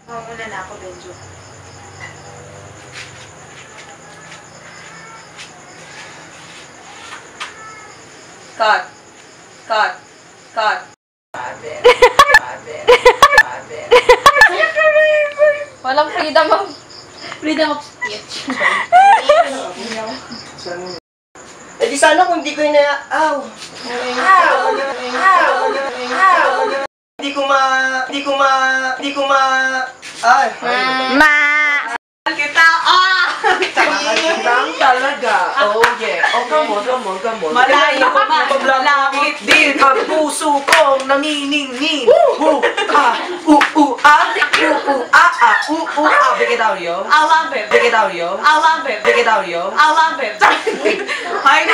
Mamula na ako, Benjo. Cut. Cut. Cut. Walang freedom of speech. Eh di sana kung di ko Aw! Di ko ma... Ay! Kita! Lang talaga. Oh yeah. Oh, come on. Malayo ko maglangit din ang puso kong naniningin. Break it out, yo. I love it. Break it out, yo. I love it. Break it out, yo. I love it. Hi.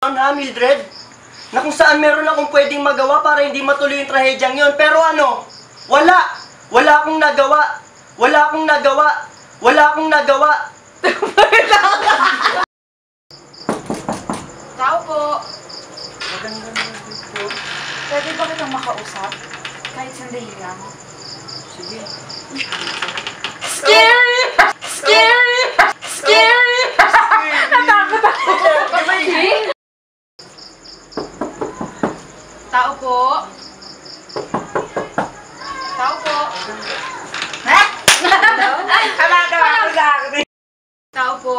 Ha, Mildred? Na kung saan meron akong pwedeng magawa para hindi matuloy yung trahedyang yon. Pero ano? Wala! Wala akong nagawa! Tao po. Magandang gabi po. Pwede ba kitang makausap? Kahit sandali lang. Sige. Scary! Scary! Scary! Natakot ako. Tao po. Tao po. Ha? Tao po.